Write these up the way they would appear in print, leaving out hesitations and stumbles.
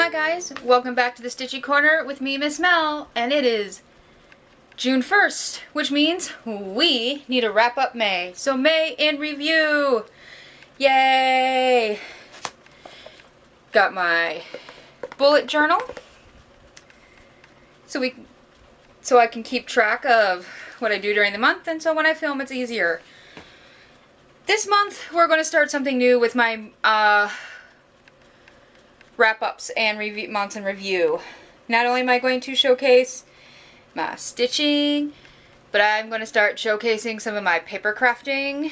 Hi guys, welcome back to the Stitchy Corner with me, Miss Mel, and it is June 1st, which means we need to wrap up May. So May in review! Yay! Got my bullet journal so I can keep track of what I do during the month, and so when I film it's easier. This month we're going to start something new with my wrap-ups and months in review. Not only am I going to showcase my stitching, but I'm going to start showcasing some of my paper crafting,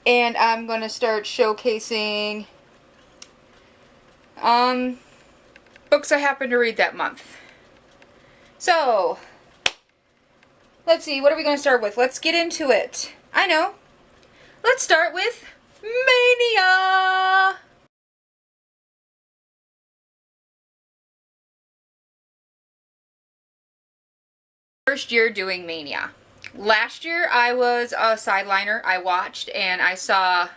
and I'm going to start showcasing books I happen to read that month. So, let's see, what are we going to start with? Let's get into it. I know. Let's start with Mania! First year doing Mania. Last year I was a sideliner. I watched and I saw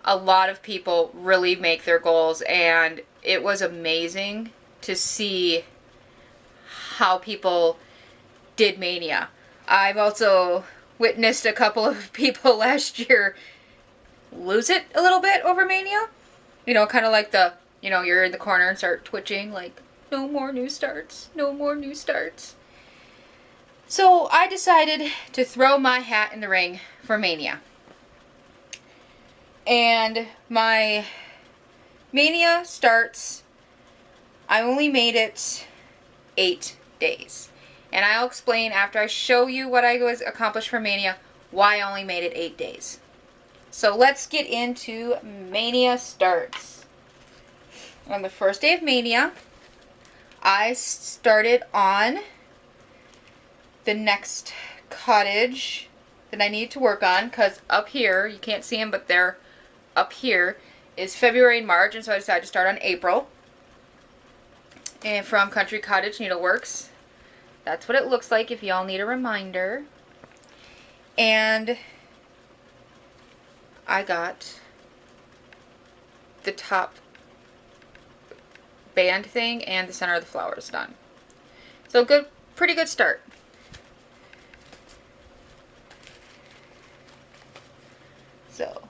a lot of people really make their goals, and it was amazing to see how people did Mania. I've also witnessed a couple of people last year lose it a little bit over Mania. You know, kind of like you're in the corner and start twitching like, no more new starts, no more new starts. So I decided to throw my hat in the ring for Mania. And my Mania starts, I only made it 8 days. And I'll explain after I show you what I was accomplished for Mania, why I only made it 8 days. So let's get into Mania starts. On the first day of Mania, I started on the next cottage that I need to work on, because up here, you can't see them, but they're up here, is February and March, and so I decided to start on April. And from Country Cottage Needleworks. That's what it looks like if y'all need a reminder. And I got the top band thing and the center of the flowers done. So pretty good start. So,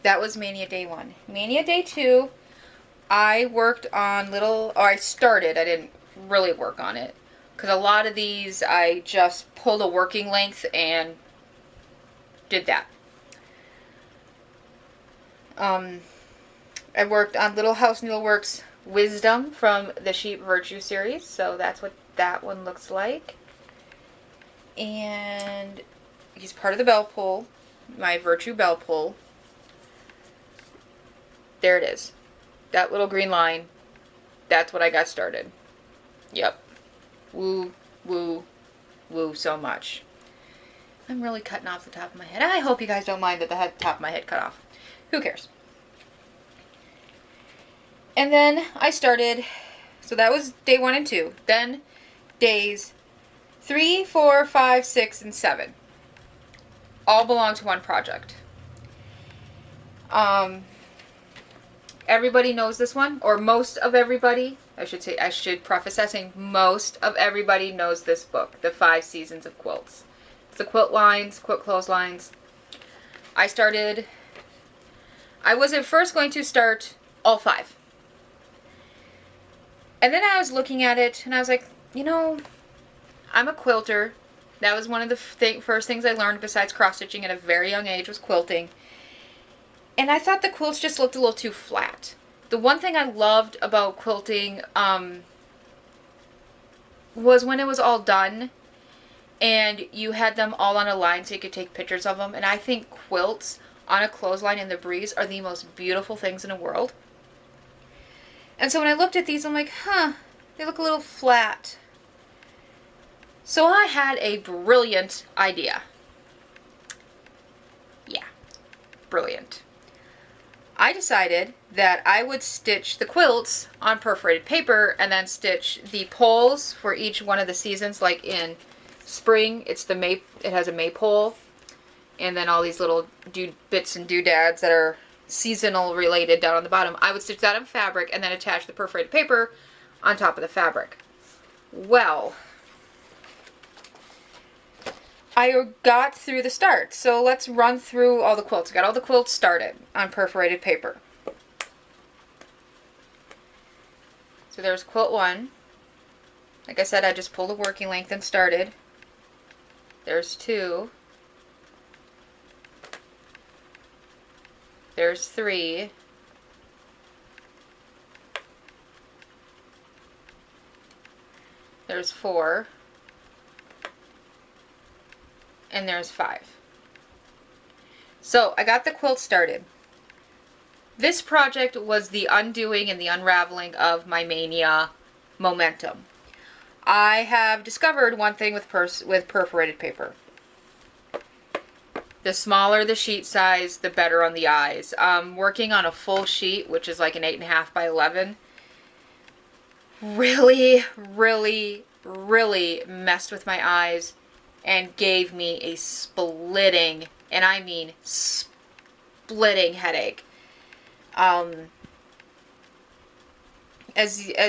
that was Mania Day 1. Mania Day 2, I worked on I started, I didn't really work on it. Because a lot of these, I just pulled a working length and did that. I worked on Little House Needleworks Wisdom from the Sheep Virtue series. So that's what that one looks like. And he's part of the bell pull. My Virtue bell pull. There it is. That little green line. That's what I got started. Yep. Woo, woo, woo so much. I'm really cutting off the top of my head. I hope you guys don't mind that the top of my head cut off. Who cares? And then I started, so that was day 1 and 2. Then days 3, 4, 5, 6, and 7. All belong to one project. Everybody knows this one, or most of everybody. I should preface that saying most of everybody knows this book, The 5 Seasons of Quilts. It's the quilt lines, quilt clotheslines. I was at first going to start all 5. And then I was looking at it, and I was like, you know, I'm a quilter. That was one of the first things I learned besides cross-stitching at a very young age was quilting. And I thought the quilts just looked a little too flat. The one thing I loved about quilting was when it was all done and you had them all on a line so you could take pictures of them. And I think quilts on a clothesline in the breeze are the most beautiful things in the world. And so when I looked at these, I'm like, they look a little flat. So I had a brilliant idea. Yeah, brilliant. I decided that I would stitch the quilts on perforated paper and then stitch the poles for each one of the seasons. Like in spring, it has a maypole, and then all these little bits and doodads that are seasonal related down on the bottom. I would stitch that on fabric and then attach the perforated paper on top of the fabric. Well, I got through the start, so let's run through all the quilts. I got all the quilts started on perforated paper. So there's quilt 1. Like I said, I just pulled a working length and started. There's 2. There's 3. There's 4. And there's 5. So I got the quilt started. This project was the undoing and the unraveling of my Mania momentum. I have discovered one thing with perforated paper. The smaller the sheet size, the better on the eyes. Working on a full sheet, which is like an 8.5 by 11, really, really, really messed with my eyes and gave me a splitting, and I mean splitting headache. As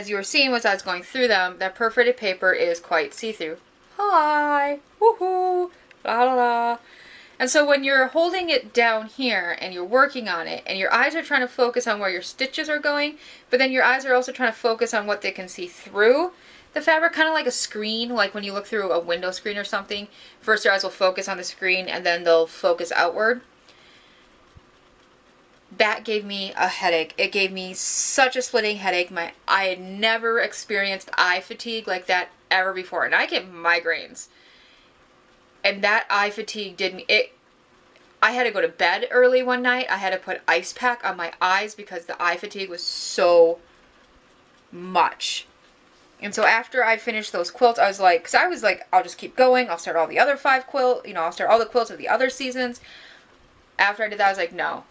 you were seeing as I was going through them, that perforated paper is quite see-through. Hi! Woohoo! La la la! And so when you're holding it down here and you're working on it and your eyes are trying to focus on where your stitches are going, but then your eyes are also trying to focus on what they can see through the fabric, kind of like a screen, like when you look through a window screen or something. First your eyes will focus on the screen and then they'll focus outward. That gave me a headache. It gave me such a splitting headache. I had never experienced eye fatigue like that ever before. And I get migraines. And that eye fatigue did me... I had to go to bed early one night. I had to put ice pack on my eyes because the eye fatigue was so much. And so after I finished those quilts, I was like, I'll just keep going. I'll start all the other 5 quilts. I'll start all the quilts of the other seasons. After I did that, I was like, no.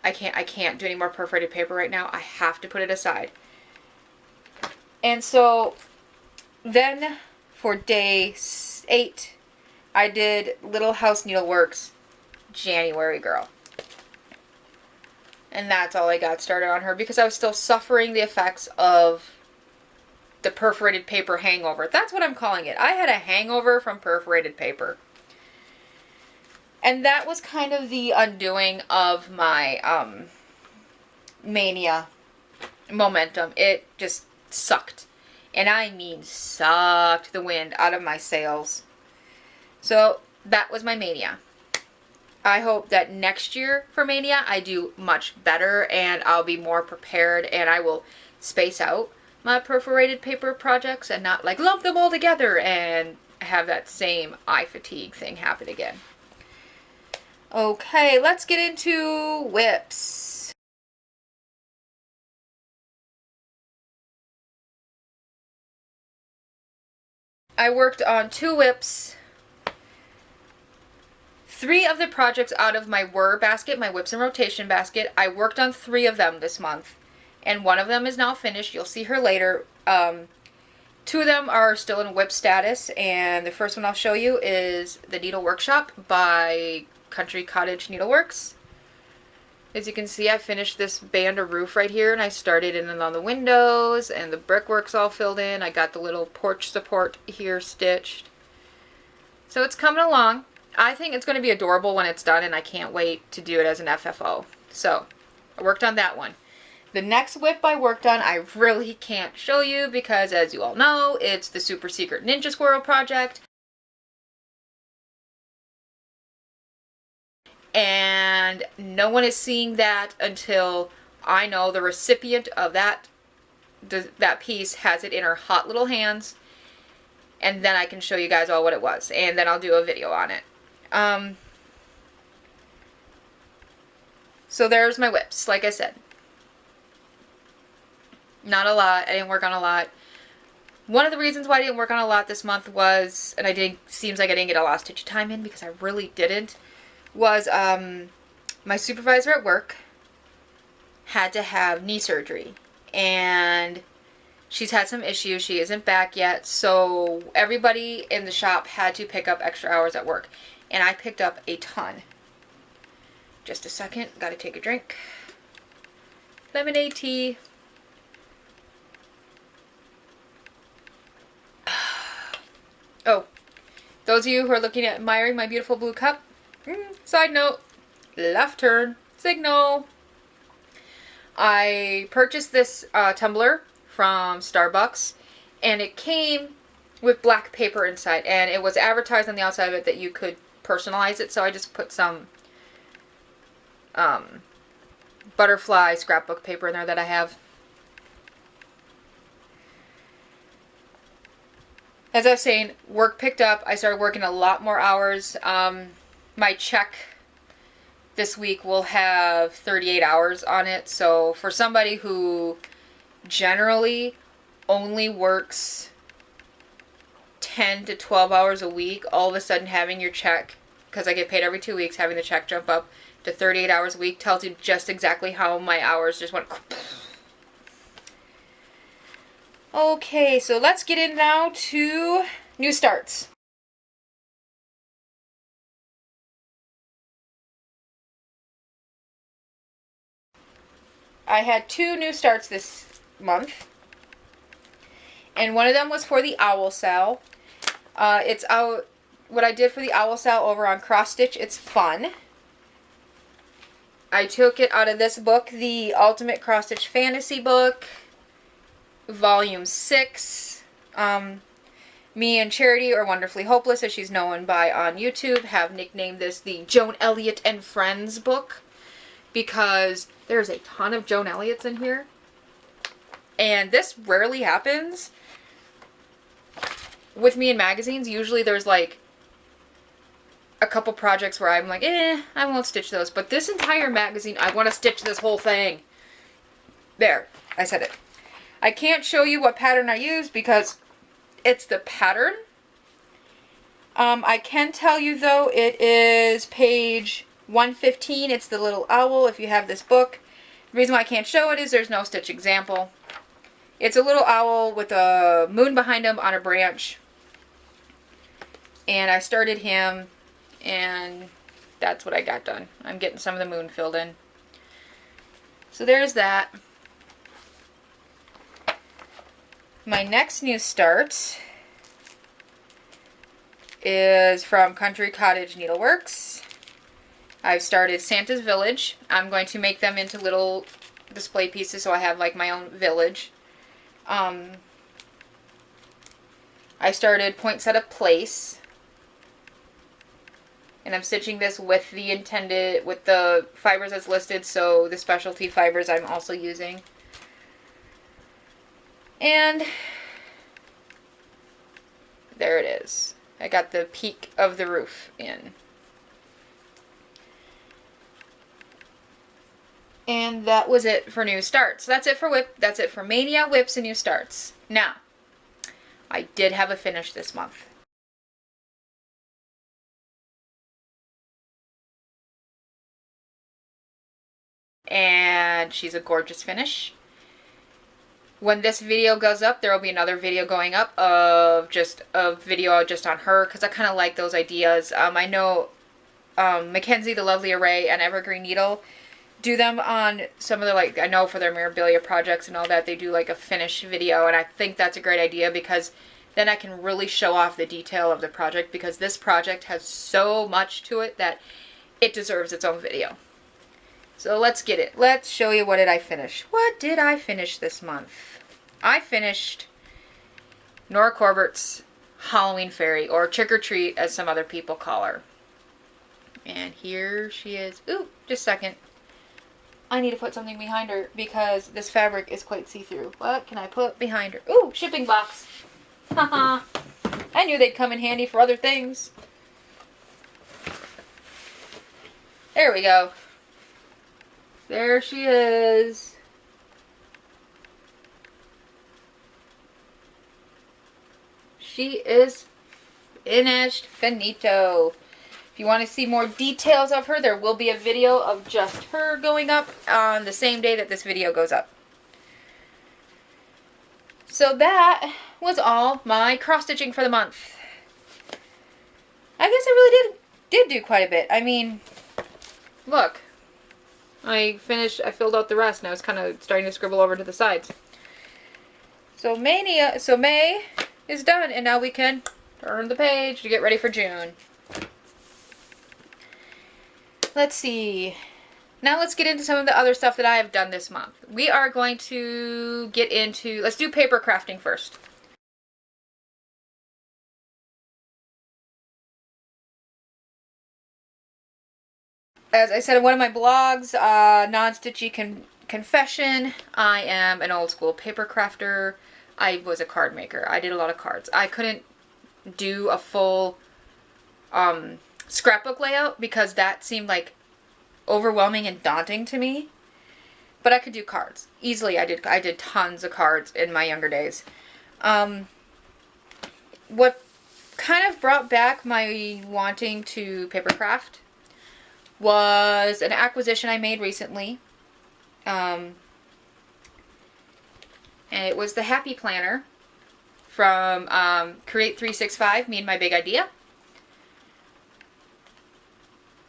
I can't do any more perforated paper right now. I have to put it aside. And so then for day 8, I did Little House Needleworks January Girl. And that's all I got started on her because I was still suffering the effects of the perforated paper hangover. That's what I'm calling it. I had a hangover from perforated paper. And that was kind of the undoing of my Mania momentum. It just sucked. And I mean sucked the wind out of my sails. So that was my Mania. I hope that next year for Mania I do much better and I'll be more prepared and I will space out my perforated paper projects and not like lump them all together and have that same eye fatigue thing happen again. Okay, let's get into whips. I worked on 2 whips. 3 of the projects out of my Whir basket, my whips in rotation basket, I worked on 3 of them this month. And one of them is now finished. You'll see her later. 2 of them are still in whip status. And the first one I'll show you is the Needle Workshop by Country Cottage Needleworks. As you can see, I finished this band of roof right here, and I started in and on the windows, and the brickwork's all filled in. I got the little porch support here stitched. So it's coming along. I think it's going to be adorable when it's done, and I can't wait to do it as an FFO. So I worked on that one. The next whip I worked on, I really can't show you because, as you all know, it's the Super Secret Ninja Squirrel project. And no one is seeing that until I know the recipient of that piece has it in her hot little hands. And then I can show you guys all what it was. And then I'll do a video on it. So there's my whips, like I said. Not a lot. I didn't work on a lot. One of the reasons why I didn't work on a lot this month was, and seems like I didn't get a lot of stitch time in because I really didn't, was my supervisor at work had to have knee surgery. And she's had some issues. She isn't back yet. So everybody in the shop had to pick up extra hours at work. And I picked up a ton. Just a second, gotta take a drink. Lemonade tea. Oh, those of you who are looking at admiring my beautiful blue cup, side note, left turn, signal. I purchased this tumbler from Starbucks, and it came with black paper inside, and it was advertised on the outside of it that you could personalize it, so I just put some butterfly scrapbook paper in there that I have. As I was saying, work picked up. I started working a lot more hours. My check this week will have 38 hours on it. So for somebody who generally only works 10 to 12 hours a week, all of a sudden having your check, because I get paid every 2 weeks, having the check jump up to 38 hours a week tells you just exactly how my hours just went. Okay, so let's get in now to new starts. I had 2 new starts this month, and one of them was for the owl sal. It's out. What I did for the owl sal over on Cross Stitch. It's fun. I took it out of this book, the Ultimate Cross Stitch Fantasy Book, Volume 6. Me and Charity, or Wonderfully Hopeless, as she's known by on YouTube, have nicknamed this the Joan Elliott and Friends book, because there's a ton of Joan Elliott's in here. And this rarely happens with me in magazines. Usually there's like a couple projects where I'm like, I won't stitch those. But this entire magazine, I want to stitch this whole thing. There, I said it. I can't show you what pattern I used because it's the pattern. I can tell you though, it is page 115. It's the little owl if you have this book. The reason why I can't show it is there's no stitch example. It's a little owl with a moon behind him on a branch. And I started him, and that's what I got done. I'm getting some of the moon filled in. So there's that. My next new start is from Country Cottage Needleworks. I've started Santa's Village. I'm going to make them into little display pieces so I have like my own village. I started Poinsettia Place. And I'm stitching this with the fibers as listed, so the specialty fibers I'm also using. And there it is. I got the peak of the roof in. And that was it for new starts. That's it for WIP. That's it for Mania, WIPs, and new starts. Now, I did have a finish this month. And she's a gorgeous finish. When this video goes up, there will be another video going up of just a video just on her, because I kind of like those ideas. I know Mackenzie, the Lovely Array, and Evergreen Needle do them on some of the, like, I know for their memorabilia projects and all that, they do like a finish video, and I think that's a great idea because then I can really show off the detail of the project, because this project has so much to it that it deserves its own video. So let's get it. Let's show you what did I finish. What did I finish this month? I finished Nora Corbert's Halloween Fairy, or Trick or Treat as some other people call her. And here she is. Ooh, just a second. I need to put something behind her because this fabric is quite see-through. What can I put behind her? Ooh, shipping box. Haha. I knew they'd come in handy for other things. There we go. There she is. She is finished. Finito. If you want to see more details of her, there will be a video of just her going up on the same day that this video goes up. So that was all my cross-stitching for the month. I guess I really did do quite a bit. I mean, look. I filled out the rest, and I was kind of starting to scribble over to the sides. So May is done, and now we can turn the page to get ready for June. Let's see. Now let's get into some of the other stuff that I have done this month. We are going to let's do paper crafting first. As I said in one of my blogs, Non-Stitchy Confession, I am an old school paper crafter. I was a card maker. I did a lot of cards. I couldn't do a full scrapbook layout because that seemed like overwhelming and daunting to me. But I could do cards easily. I did tons of cards in my younger days. What kind of brought back my wanting to paper craft was an acquisition I made recently. And it was the Happy Planner from Create 365, Me and My Big Idea.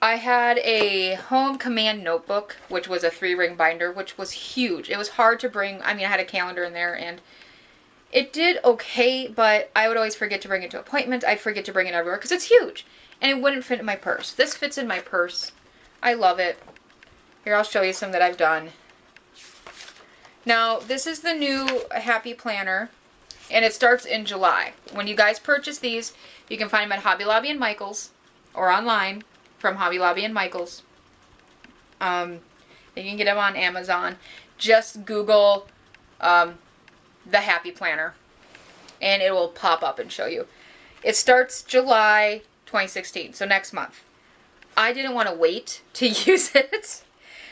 I had a home command notebook, which was a 3-ring binder, which was huge. It was hard to bring. I mean, I had a calendar in there, and it did okay, but I would always forget to bring it to appointments. I'd forget to bring it everywhere because it's huge, and it wouldn't fit in my purse. This fits in my purse. I love it. Here, I'll show you some that I've done. Now, this is the new Happy Planner, and it starts in July. When you guys purchase these, you can find them at Hobby Lobby and Michael's, or online from Hobby Lobby and Michael's. You can get them on Amazon. Just Google the Happy Planner, and it will pop up and show you. It starts July 2016, so next month. I didn't want to wait to use it,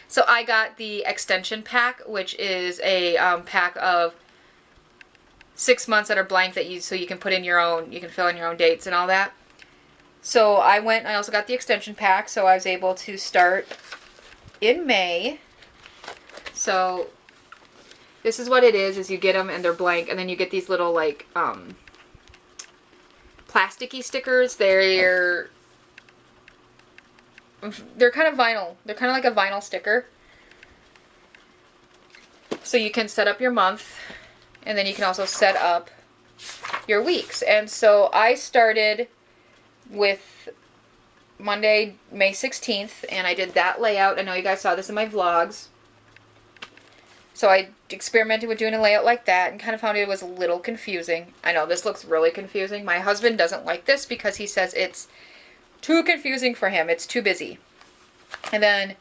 so I got the extension pack, which is a pack of 6 months that are blank so you can put in your own, you can fill in your own dates and all that. So I also got the extension pack, so I was able to start in May. So this is what it is you get them and they're blank, and then you get these little like plasticky stickers. They're kind of vinyl. They're kind of like a vinyl sticker. So you can set up your month, and then you can also set up your weeks. And so I started with Monday, May 16th, and I did that layout. I know you guys saw this in my vlogs. So I experimented with doing a layout like that and kind of found it was a little confusing. I know this looks really confusing. My husband doesn't like this because he says it's too confusing for him. It's too busy. And then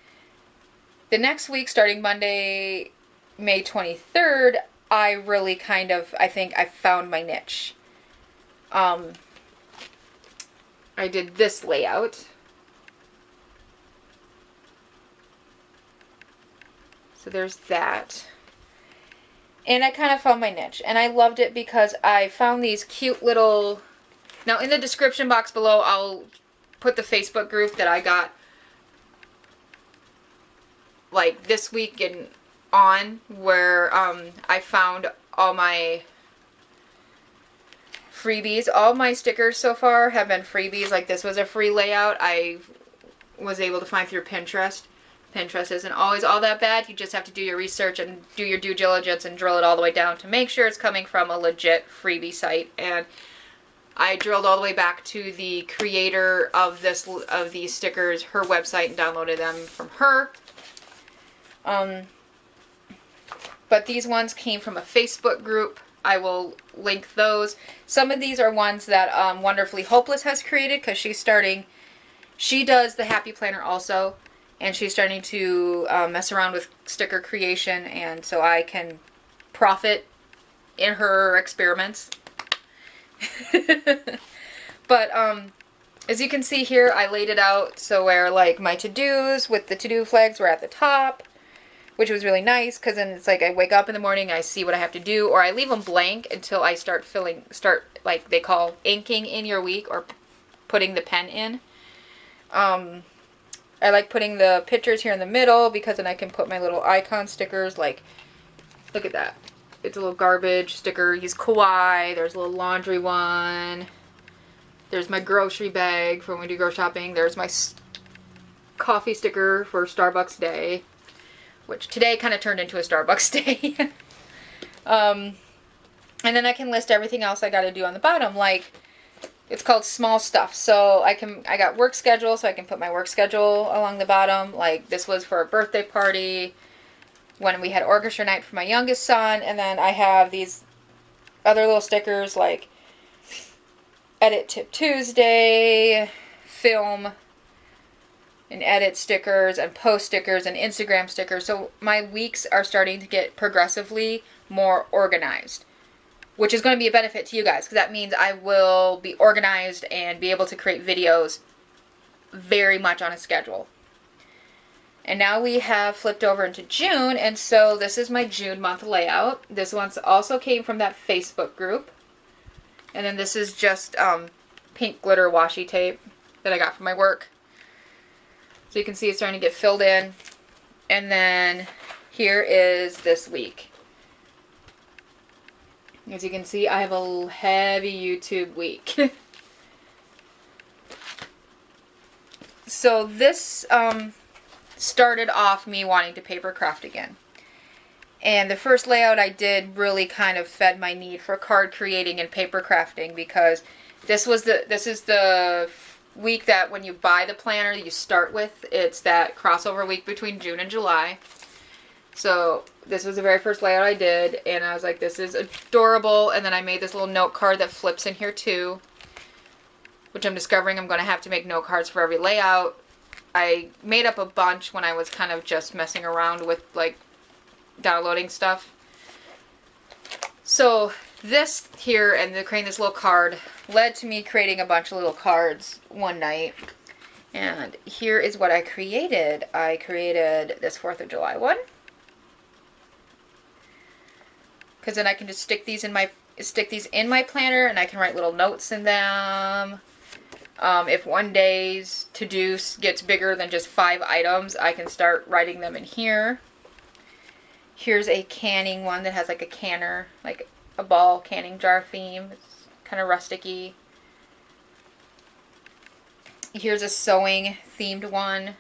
the next week, starting Monday, May 23rd, I really I think I found my niche. I did this layout. So there's that. And I kind of found my niche. And I loved it because I found these cute little... Now, in the description box below, I'll put the Facebook group that I got like this week and on, where I found all my freebies. All my stickers so far have been freebies. Like this was a free layout I was able to find through Pinterest. Pinterest isn't always all that bad. You just have to do your research and do your due diligence and drill it all the way down to make sure it's coming from a legit freebie site. And I drilled all the way back to the creator of these stickers, her website, and downloaded them from her. But these ones came from a Facebook group. I will link those. Some of these are ones that Wonderfully Hopeless has created, because she does the Happy Planner also, and she's starting to mess around with sticker creation, and so I can profit in her experiments. But as you can see here, I laid it out so where like my to-dos with the to-do flags were at the top, which was really nice, because then it's like I wake up in the morning, I see what I have to do, or I leave them blank until I start like they call inking in your week, or putting the pen in. I like putting the pictures here in the middle, because then I can put my little icon stickers, like, look at that. It's a little garbage sticker. He's kawaii. There's a little laundry one. There's my grocery bag for when we do grocery shopping. There's my coffee sticker for Starbucks Day. which today kind of turned into a Starbucks day. And then I can list everything else I got to do on the bottom, like it's called small stuff. So I got work schedule, so I can put my work schedule along the bottom. Like this was for a birthday party, when we had orchestra night for my youngest son, and then I have these other little stickers like Edit Tip Tuesday, film and edit stickers and post stickers and Instagram stickers. So my weeks are starting to get progressively more organized, which is going to be a benefit to you guys because that means I will be organized and be able to create videos very much on a schedule. And now we have flipped over into June, and so this is my June month layout. This one also came from that Facebook group. And then this is just pink glitter washi tape that I got from my work. So you can see it's starting to get filled in. And then here is this week. As you can see, I have a heavy YouTube week. So this started off me wanting to paper craft again. And the first layout I did really kind of fed my need for card creating and paper crafting, because this is the week that when you buy the planner you start with. It's that crossover week between June and July. So this was the very first layout I did, and I was like, this is adorable. And then I made this little note card that flips in here too, which I'm discovering I'm going to have to make note cards for every layout. I made up a bunch when I was kind of just messing around with like downloading stuff. So this here and creating this little card led to me creating a bunch of little cards one night. And here is what I created. I created this 4th of July one, because then I can just stick these in my planner, and I can write little notes in them. If one day's to-do gets bigger than just 5 items, I can start writing them in here. Here's a canning one that has like a canner, like a ball canning jar theme. It's kind of rustic-y. Here's a sewing themed one.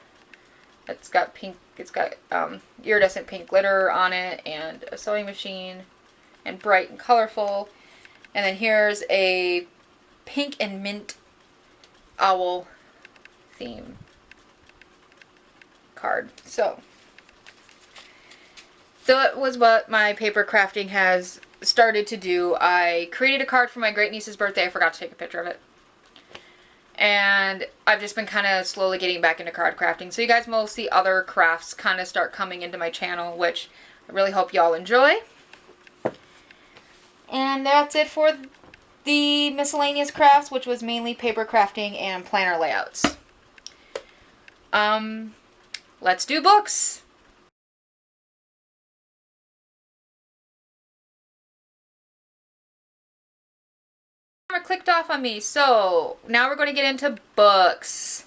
It's got pink, iridescent pink glitter on it, and a sewing machine, and bright and colorful. And then here's a pink and mint owl theme card. So that was what my paper crafting has started to do. I created a card for my great niece's birthday. I forgot to take a picture of it. And I've just been kind of slowly getting back into card crafting. So you guys will see other crafts kind of start coming into my channel, which I really hope y'all enjoy. And that's it for the miscellaneous crafts, which was mainly paper crafting and planner layouts. Let's do books. Clicked off on me, so now we're going to get into books.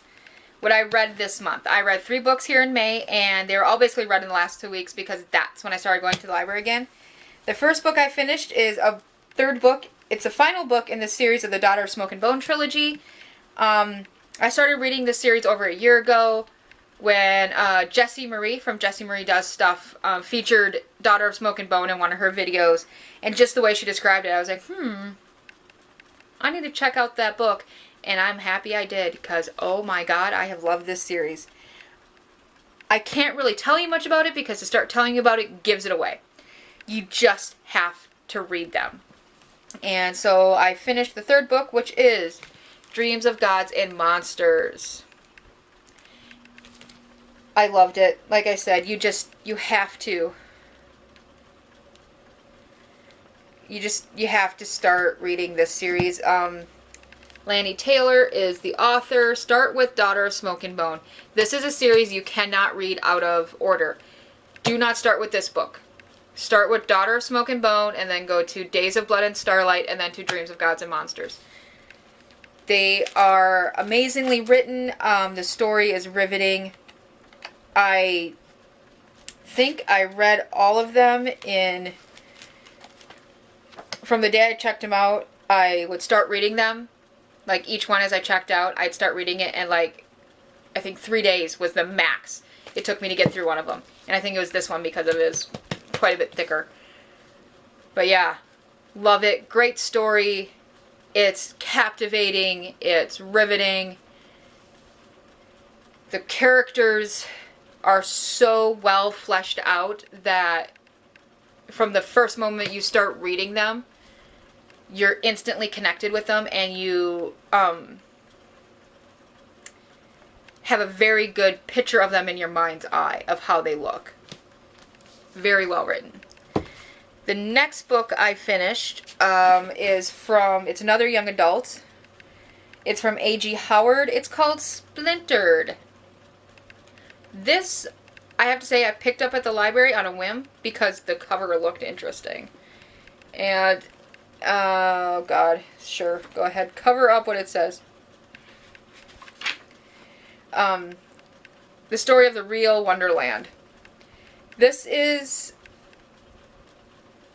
What I read this month. I read 3 books here in May, and they were all basically read in the last 2 weeks because that's when I started going to the library again. The first book I finished is a 3rd book. It's the final book in the series of the Daughter of Smoke and Bone trilogy. I started reading this series over a year ago when Jessie Marie from Jessie Marie Does Stuff featured Daughter of Smoke and Bone in one of her videos, and just the way she described it, I was like, I need to check out that book, and I'm happy I did, because oh my god, I have loved this series. I can't really tell you much about it because to start telling you about it gives it away. You just have to read them. And so I finished the 3rd book, which is Dreams of Gods and Monsters. I loved it. Like I said, you have to. You have to start reading this series. Lanny Taylor is the author. Start with Daughter of Smoke and Bone. This is a series you cannot read out of order. Do not start with this book. Start with Daughter of Smoke and Bone, and then go to Days of Blood and Starlight, and then to Dreams of Gods and Monsters. They are amazingly written. The story is riveting. I think I read all of them from the day I checked them out. I would start reading them. Like each one as I checked out, I'd start reading it, and like, I think 3 days was the max it took me to get through one of them. And I think it was this one because it is quite a bit thicker. But yeah, love it. Great story. It's captivating. It's riveting. The characters are so well fleshed out that from the first moment you start reading them, you're instantly connected with them, and you have a very good picture of them in your mind's eye of how they look. Very well written. The next book I finished it's another young adult. It's from A.G. Howard. It's called Splintered. This, I have to say, I picked up at the library on a whim because the cover looked interesting. And, oh God, sure, go ahead. Cover up what it says. The story of the real Wonderland. This is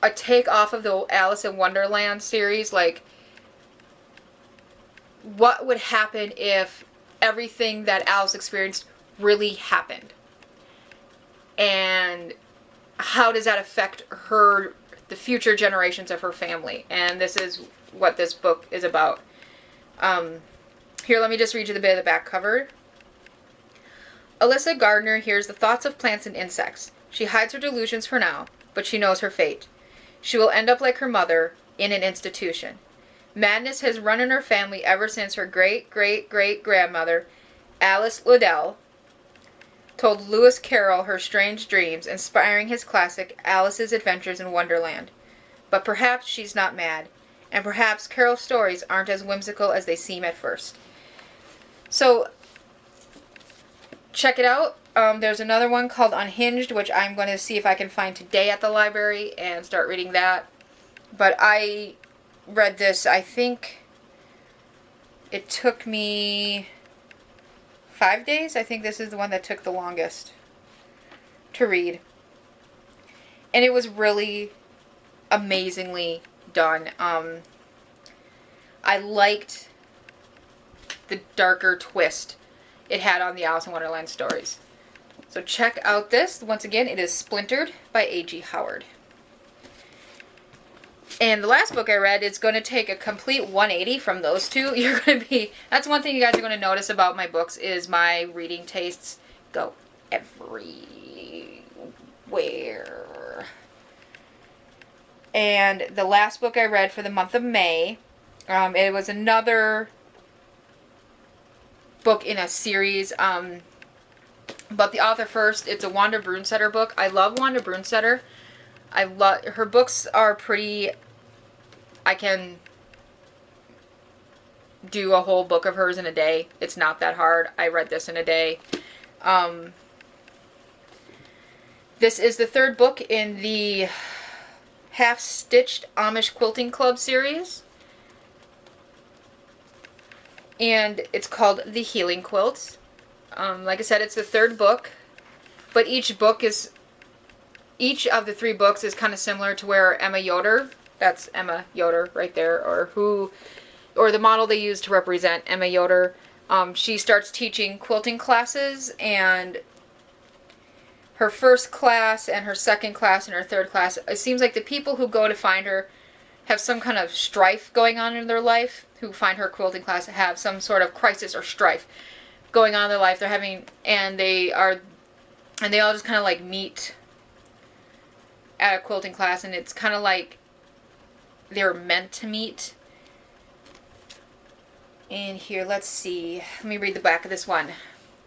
a take off of the Alice in Wonderland series. Like, what would happen if everything that Alice experienced really happened? And how does that affect the future generations of her family? And this is what this book is about. Here, let me just read you the bit of the back cover. Alyssa Gardner hears the thoughts of plants and insects. She hides her delusions for now, but she knows her fate. She will end up like her mother, in an institution. Madness has run in her family ever since her great-great-great-grandmother, Alice Liddell, told Lewis Carroll her strange dreams, inspiring his classic Alice's Adventures in Wonderland. But perhaps she's not mad, and perhaps Carroll's stories aren't as whimsical as they seem at first. So, check it out. There's another one called Unhinged, which I'm going to see if I can find today at the library and start reading that. But I read this, I think it took me 5 days. I think this is the one that took the longest to read. And it was really amazingly done. I liked the darker twist it had on the Alice in Wonderland stories. So check out this. Once again, it is Splintered by A.G. Howard. And the last book I read, it's going to take a complete 180 from those two. That's one thing you guys are going to notice about my books is my reading tastes go everywhere. And the last book I read for the month of May, it was another book in a series, but the author first, it's a Wanda Brunsetter book. I love Wanda Brunsetter. Her books are pretty, I can do a whole book of hers in a day. It's not that hard. I read this in a day. This is the third book in the Half-Stitched Amish Quilting Club series. And it's called The Healing Quilts. Like I said, it's the third book, but each of the 3 books is kind of similar to where Emma Yoder, that's Emma Yoder right there, or the model they use to represent Emma Yoder, she starts teaching quilting classes, and her first class and her second class and her third class, it seems like the people who go to find her have some kind of strife going on in their life, who find her quilting class have some sort of crisis or strife going on in their life. They're having, and they all just kind of like meet at a quilting class, and it's kind of like they're meant to meet. And here, let's see. Let me read the back of this one.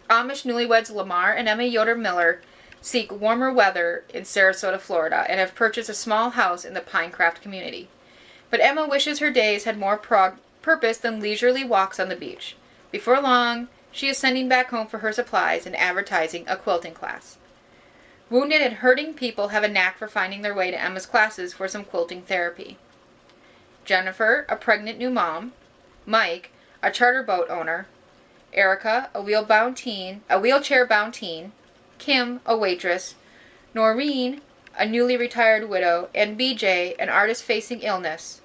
Amish newlyweds Lamar and Emma Yoder Miller seek warmer weather in Sarasota, Florida, and have purchased a small house in the Pinecraft community. But Emma wishes her days had more purpose than leisurely walks on the beach. Before long, she is sending back home for her supplies and advertising a quilting class. Wounded and hurting people have a knack for finding their way to Emma's classes for some quilting therapy. Jennifer, a pregnant new mom. Mike, a charter boat owner. Erica, a wheelchair-bound teen. Kim, a waitress. Noreen, a newly retired widow. And BJ, an artist facing illness.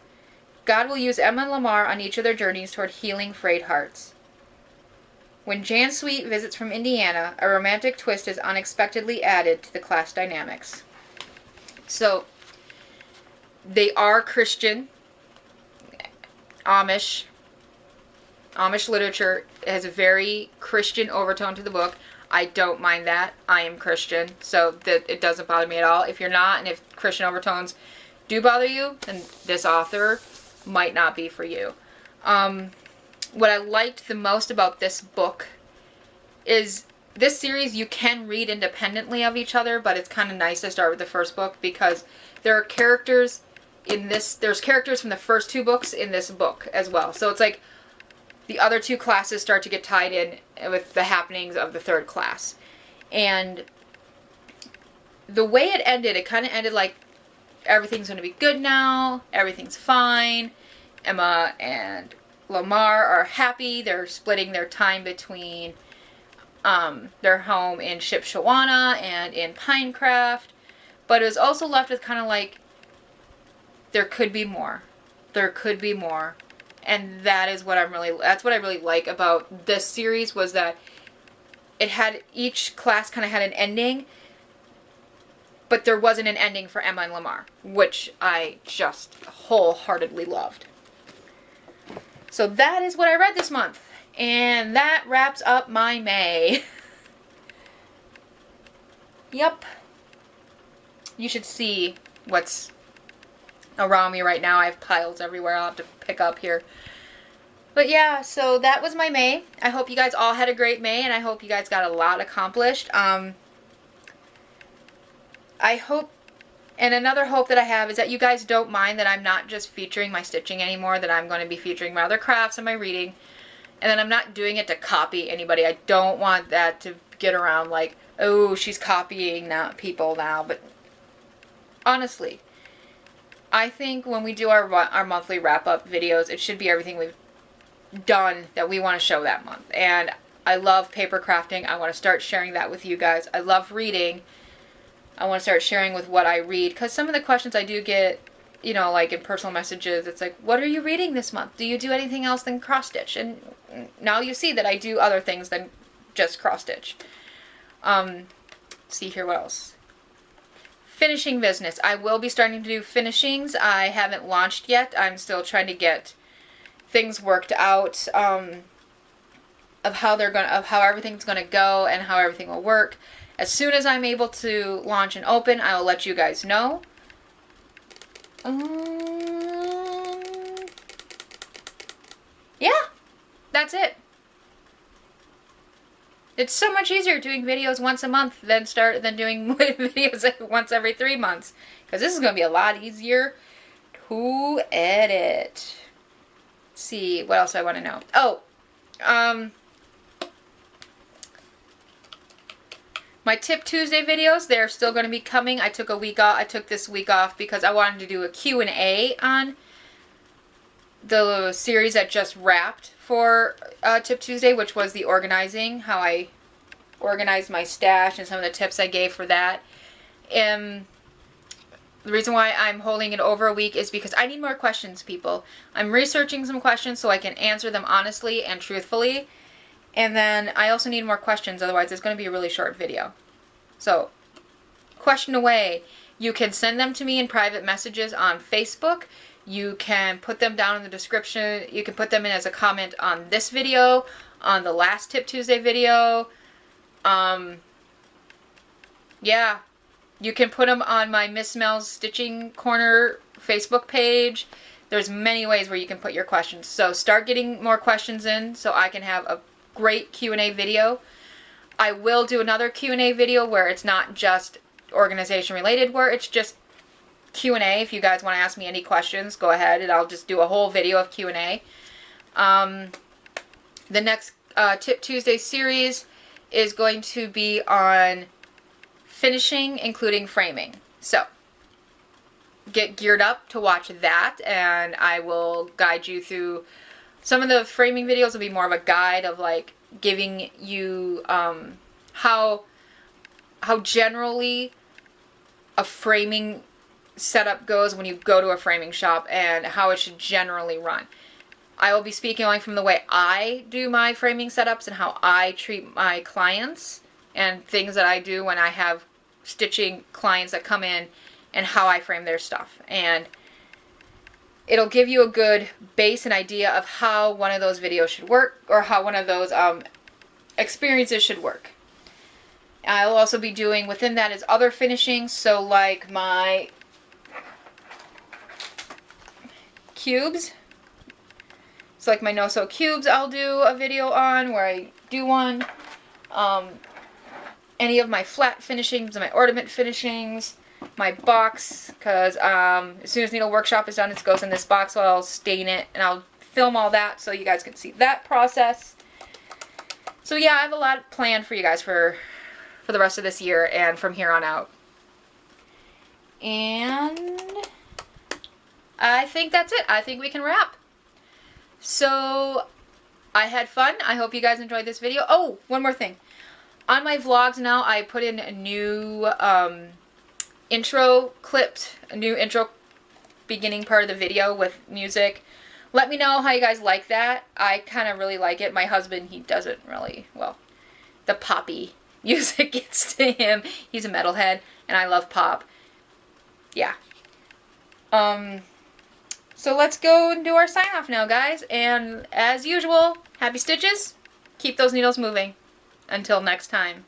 God will use Emma and Lamar on each of their journeys toward healing frayed hearts. When Jan Sweet visits from Indiana, a romantic twist is unexpectedly added to the class dynamics. So, they are Christian, Amish literature has a very Christian overtone to the book. I don't mind that. I am Christian, so that it doesn't bother me at all. If you're not, and if Christian overtones do bother you, then this author might not be for you. What I liked the most about this book is this series you can read independently of each other, but it's kind of nice to start with the first book because there are characters in this, there's characters from the first 2 books in this book as well. So it's like the other 2 classes start to get tied in with the happenings of the 3rd class. And the way it ended, it kind of ended like everything's going to be good now, everything's fine. Emma and Lamar are happy. They're splitting their time between their home in Shipshawana and in Pinecraft. But it was also left with kind of like, there could be more. There could be more. And that is what that's what I really like about this series, was that it had, each class kind of had an ending, but there wasn't an ending for Emma and Lamar, which I just wholeheartedly loved. So that is what I read this month. And that wraps up my May. Yep. You should see what's around me right now. I have piles everywhere I'll have to pick up here. But yeah, so that was my May. I hope you guys all had a great May, and I hope you guys got a lot accomplished. I hope, and another hope that I have is that you guys don't mind that I'm not just featuring my stitching anymore, that I'm going to be featuring my other crafts and my reading, and then I'm not doing it to copy anybody. I don't want that to get around like, oh, she's copying people now. But honestly, I think when we do our monthly wrap-up videos, it should be everything we've done that we want to show that month. And I love paper crafting. I want to start sharing that with you guys. I love reading. I want to start sharing with what I read, because some of the questions I do get, you know, like in personal messages, it's like, what are you reading this month? Do you do anything else than cross stitch? And now you see that I do other things than just cross stitch. See here, what else? Finishing business. I will be starting to do finishings. I haven't launched yet. I'm still trying to get things worked out of how everything's gonna go and how everything will work. As soon as I'm able to launch and open, I will let you guys know. Yeah, that's it. It's so much easier doing videos once a month than doing videos once every 3 months, because this is going to be a lot easier to edit. Let's see, what else I want to know? Oh, my Tip Tuesday videos, they're still going to be coming. I took a week off. I took this week off because I wanted to do a Q&A on the series that just wrapped for Tip Tuesday, which was the organizing, how I organized my stash and some of the tips I gave for that. The reason why I'm holding it over a week is because I need more questions, people. I'm researching some questions so I can answer them honestly and truthfully. And then I also need more questions, otherwise it's going to be a really short video. So, question away. You can send them to me in private messages on Facebook. You can put them down in the description. You can put them in as a comment on this video, on the last Tip Tuesday video. Yeah. You can put them on my Miss Mell's Stitching Corner Facebook page. There's many ways where you can put your questions. So start getting more questions in so I can have a great Q&A video. I will do another Q&A video where it's not just organization related, where it's just Q&A. If you guys want to ask me any questions, go ahead and I'll just do a whole video of Q&A. The next Tip Tuesday series is going to be on finishing, including framing. So, get geared up to watch that, and I will guide you through. Some of the framing videos will be more of a guide of like giving you how generally a framing setup goes when you go to a framing shop and how it should generally run. I will be speaking only from the way I do my framing setups and how I treat my clients and things that I do when I have stitching clients that come in and how I frame their stuff. And it'll give you a good base and idea of how one of those videos should work, or how one of those experiences should work. I'll also be doing within that is other finishings, so like my cubes. So like my no-sew cubes I'll do a video on where I do one. Any of my flat finishings and my ornament finishings. My box, because as soon as Needle Workshop is done, it goes in this box, so I'll stain it and I'll film all that so you guys can see that process. So yeah, I have a lot planned for you guys for the rest of this year and from here on out. And I think that's it. I think we can wrap. So I had fun. I hope you guys enjoyed this video. Oh, one more thing. On my vlogs now, I put in a new intro clipped, a new intro beginning part of the video with music. Let me know how you guys like that. I kind of really like it. My husband, he doesn't really, well, the poppy music gets to him. He's a metalhead, and I love pop. Yeah. So let's go and do our sign off now, guys. And as usual, happy stitches. Keep those needles moving. Until next time.